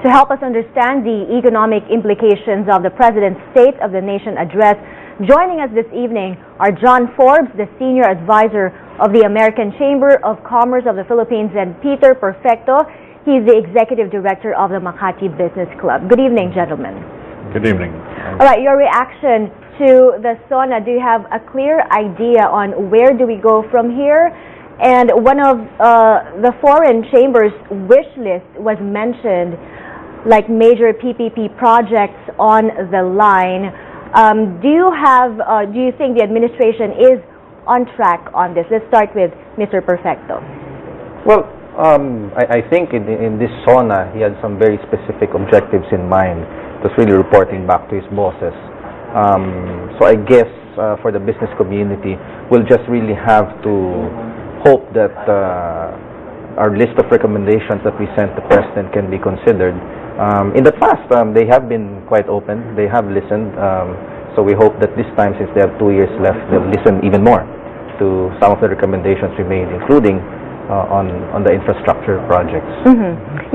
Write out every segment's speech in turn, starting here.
To help us understand the economic implications of the President's State of the Nation address, joining us this evening are John Forbes, the Senior Advisor of the American Chamber of Commerce of the Philippines, and Peter Perfecto. He's the Executive Director of the Makati Business Club. Good evening, gentlemen. Good evening. All right, your reaction to the SONA. Do you have a clear idea on where do we go from here? And one of the foreign chambers' wish list was mentioned, like major PPP projects on the line. Do you think the administration is on track on this? Let's start with Mr. Perfecto. Well, I think in this SONA, he had some very specific objectives in mind. It was really reporting back to his bosses. So I guess for the business community, we'll just really have to hope that our list of recommendations that we sent the President can be considered. In the past, they have been quite open. They have listened. So we hope that this time, since they have 2 years left, they'll listen even more to some of the recommendations we made, including on the infrastructure projects.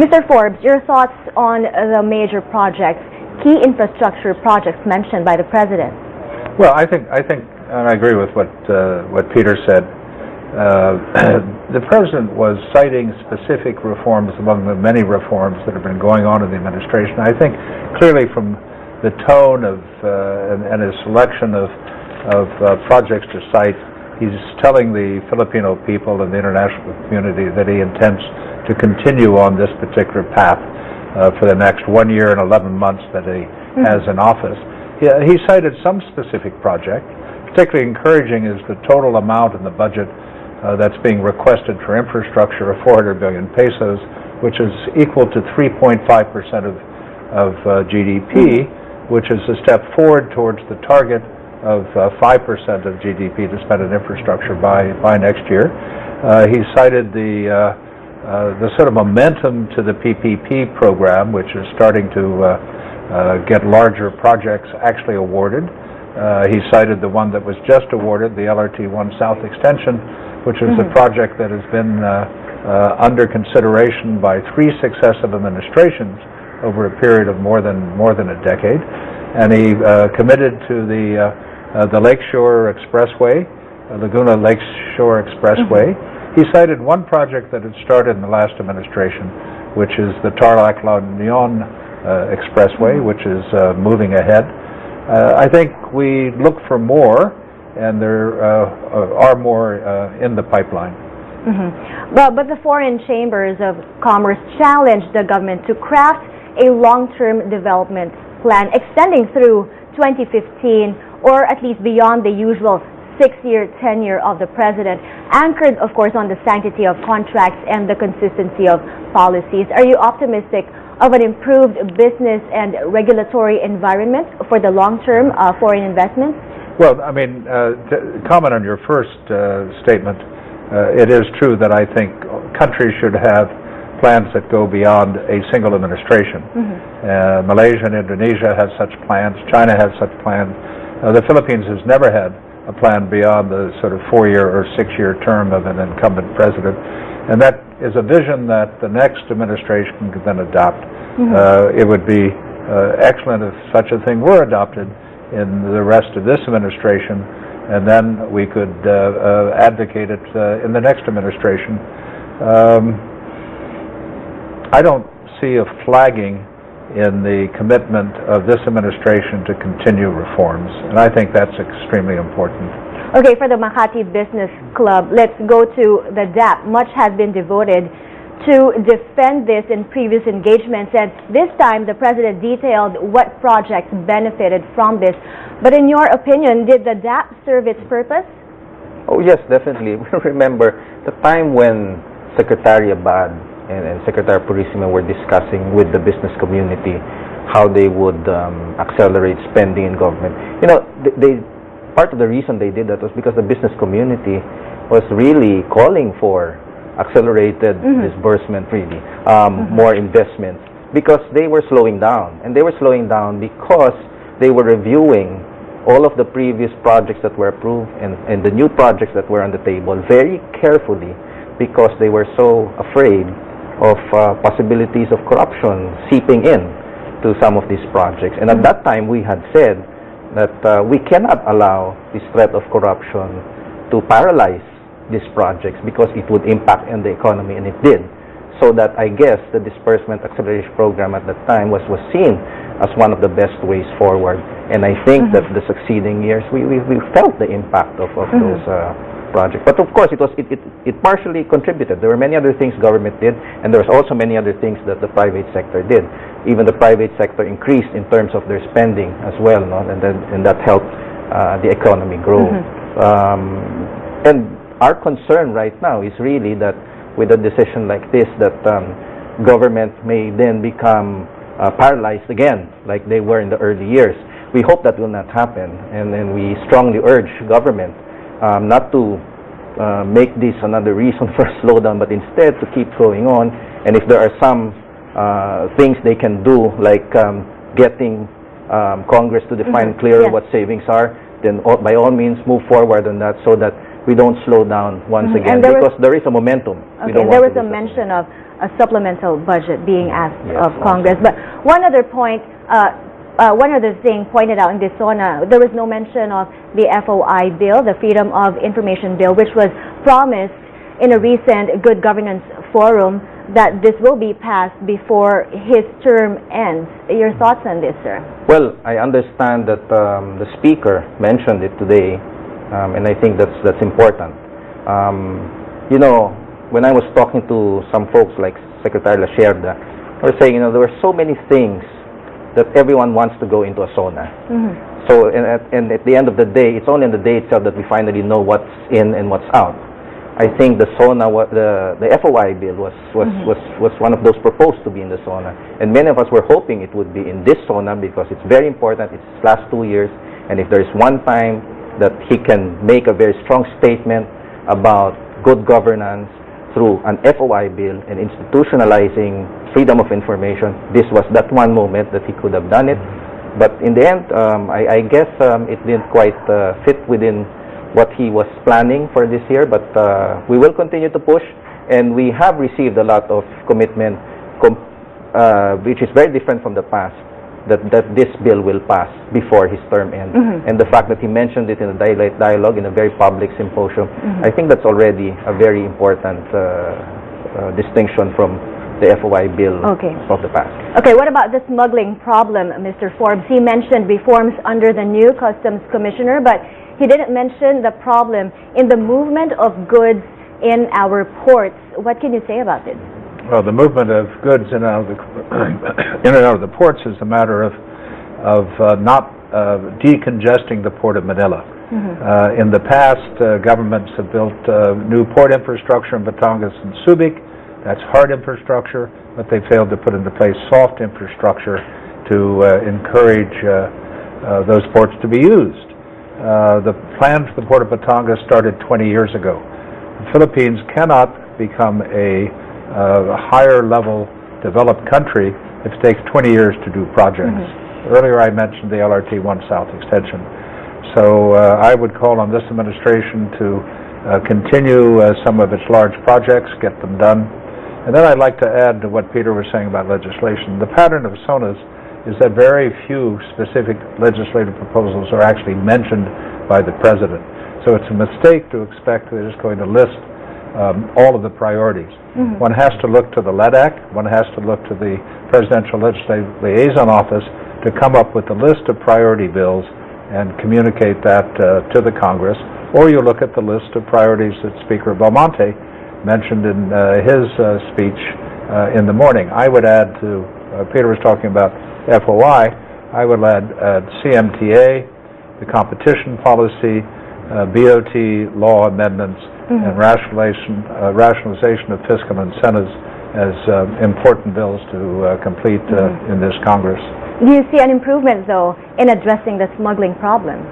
Mr. Forbes, your thoughts on the major projects, key infrastructure projects mentioned by the President? Well, I think, and I agree with what Peter said. The President was citing specific reforms among the many reforms that have been going on in the administration. I think clearly from the tone of and his selection of projects to cite, he's telling the Filipino people and the international community that he intends to continue on this particular path for the next 1 year and 11 months that he has in office. He cited some specific project. Particularly encouraging is the total amount in the budget that's being requested for infrastructure of 400 billion pesos, which is equal to 3.5% of GDP, which is a step forward towards the target of 5% of GDP to spend on infrastructure by next year. He cited the sort of momentum to the PPP program, which is starting to get larger projects actually awarded. He cited the one that was just awarded, the LRT-1 South Extension, which is a project that has been under consideration by 3 successive administrations over a period of more than a decade. And he committed to the Lakeshore Expressway, Laguna Lakeshore Expressway. He cited one project that had started in the last administration, which is the Tarlac-La Union Expressway, which is moving ahead. I think we look for more, and there are more in the pipeline. But the foreign chambers of commerce challenged the government to craft a long-term development plan extending through 2015, or at least beyond the usual 6-year tenure of the President, anchored, of course, on the sanctity of contracts and the consistency of policies. Are you optimistic of an improved business and regulatory environment for the long-term foreign investments? Well, I mean, to comment on your first statement, it is true that I think countries should have plans that go beyond a single administration. Malaysia and Indonesia have such plans. China has such plans. The Philippines has never had a plan beyond the sort of 4-year or 6-year term of an incumbent president. And that is a vision that the next administration could then adopt. It would be excellent if such a thing were adopted in the rest of this administration, and then we could advocate it in the next administration. I don't see a flagging in the commitment of this administration to continue reforms, and I think that's extremely important. Okay, for the Makati Business Club, let's go to the DAP. Much has been devoted to defend this in previous engagements, and this time the President detailed what projects benefited from this. But in your opinion, did the DAP serve its purpose? Oh yes, definitely. We remember the time when Secretary Abad and Secretary Purisima were discussing with the business community how they would accelerate spending in government. You know, part of the reason they did that was because the business community was really calling for accelerated disbursement, really, more investments, because they were slowing down. And they were slowing down because they were reviewing all of the previous projects that were approved and the new projects that were on the table very carefully, because they were so afraid of possibilities of corruption seeping in to some of these projects. And at that time, we had said that we cannot allow this threat of corruption to paralyze these projects because it would impact on the economy, and it did. So that I guess the disbursement acceleration program at that time was seen as one of the best ways forward. And I think that the succeeding years, we felt the impact of those projects. But of course, it partially contributed. There were many other things government did, and there was also many other things that the private sector did. Even the private sector increased in terms of their spending as well, no? And that helped the economy grow. And our concern right now is really that with a decision like this, that government may then become paralyzed again, like they were in the early years. We hope that will not happen, and then we strongly urge government not to make this another reason for a slowdown, but instead to keep going on. And if there are some things they can do, like getting Congress to define clearer what savings are, then by all means move forward on that, so that we don't slow down once again, because there is a momentum. Okay, there was a mention of a supplemental budget being asked of Congress. But one other point, one other thing pointed out in this SONA, there was no mention of the FOI bill, the Freedom of Information Bill, which was promised in a recent Good Governance Forum that this will be passed before his term ends. Your thoughts on this, sir? Well, I understand that the Speaker mentioned it today, and I think that's important. You know, when I was talking to some folks like Secretary Lacerda, they were saying, you know, there were so many things that everyone wants to go into a SONA. So, and at the end of the day, it's only on the day itself that we finally know what's in and what's out. I think the SONA, the FOI bill was one of those proposed to be in the SONA, and many of us were hoping it would be in this SONA because it's very important. It's his last 2 years, and if there is one time that he can make a very strong statement about good governance through an FOI bill and institutionalizing freedom of information, this was that one moment that he could have done it. But in the end, I guess it didn't quite fit within what he was planning for this year, but we will continue to push, and we have received a lot of commitment, which is very different from the past, that this bill will pass before his term ends. And the fact that he mentioned it in a dialogue in a very public symposium, I think that's already a very important distinction from the FOI bill of the past. Okay, what about the smuggling problem, Mr. Forbes? He mentioned reforms under the new Customs Commissioner, but he didn't mention the problem in the movement of goods in our ports. What can you say about this? Well, the movement of goods in and out of the ports is a matter of not decongesting the port of Manila. In the past, governments have built new port infrastructure in Batangas and Subic. That's hard infrastructure, but they failed to put into place soft infrastructure to encourage those ports to be used. The plan for the port of Batangas started 20 years ago. The Philippines cannot become a higher level developed country if it takes 20 years to do projects. Earlier I mentioned the LRT 1 South extension. So I would call on this administration to continue some of its large projects, get them done. And then I'd like to add to what Peter was saying about legislation. The pattern of SONAs is that very few specific legislative proposals are actually mentioned by the President. So it's a mistake to expect that it's going to list all of the priorities. One has to look to the LEDAC, one has to look to the Presidential Legislative Liaison Office to come up with a list of priority bills and communicate that to the Congress, or you look at the list of priorities that Speaker Belmonte mentioned in his speech in the morning. I would add to, Peter was talking about FOI, I would add CMTA, the competition policy, BOT law amendments, and rationalization of fiscal incentives as important bills to complete in this Congress. Do you see an improvement, though, in addressing the smuggling problem?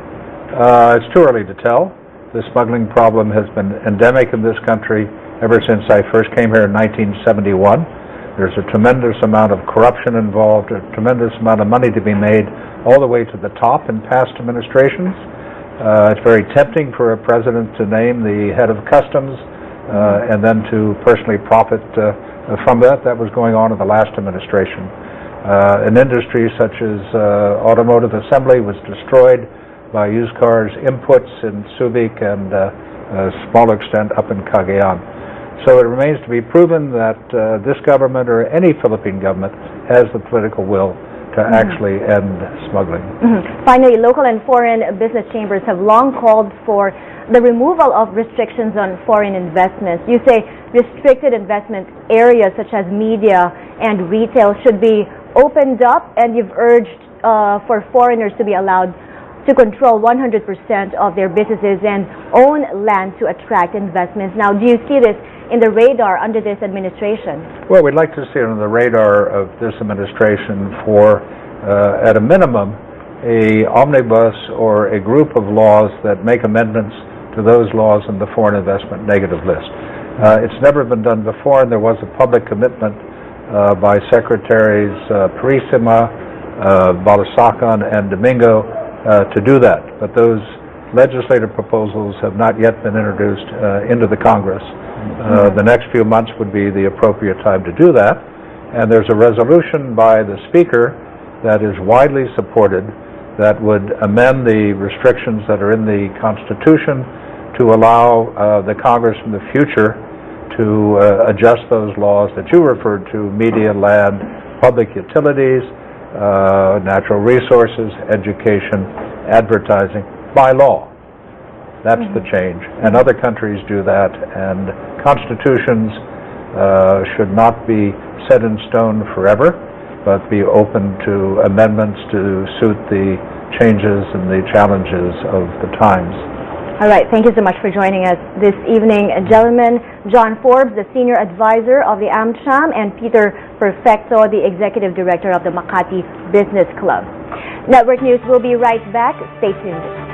It's too early to tell. The smuggling problem has been endemic in this country ever since I first came here in 1971. There's a tremendous amount of corruption involved, a tremendous amount of money to be made all the way to the top in past administrations. It's very tempting for a president to name the head of customs and then to personally profit from that was going on in the last administration. An industry such as automotive assembly was destroyed by used cars inputs in Subic and a small extent up in Cagayan. So it remains to be proven that this government or any Philippine government has the political will to actually end smuggling. Finally, local and foreign business chambers have long called for the removal of restrictions on foreign investments. You say restricted investment areas such as media and retail should be opened up, and you've urged for foreigners to be allowed to control 100% of their businesses and own land to attract investments. Now, do you see this in the radar under this administration? Well, we'd like to see it on the radar of this administration for, at a minimum, a omnibus or a group of laws that make amendments to those laws in the foreign investment negative list. It's never been done before, and there was a public commitment by Secretaries Purisima, Balasacan, and Domingo to do that. But those legislative proposals have not yet been introduced into the Congress. The next few months would be the appropriate time to do that. And there's a resolution by the Speaker that is widely supported that would amend the restrictions that are in the Constitution to allow the Congress in the future to adjust those laws that you referred to: media, land, public utilities, natural resources, education, advertising, by law. That's the change. And other countries do that, and constitutions should not be set in stone forever, but be open to amendments to suit the changes and the challenges of the times. All right, thank you so much for joining us this evening, gentlemen. John Forbes, the Senior Advisor of the AmCham, and Peter Perfecto, the Executive Director of the Makati Business Club. Network News will be right back. Stay tuned.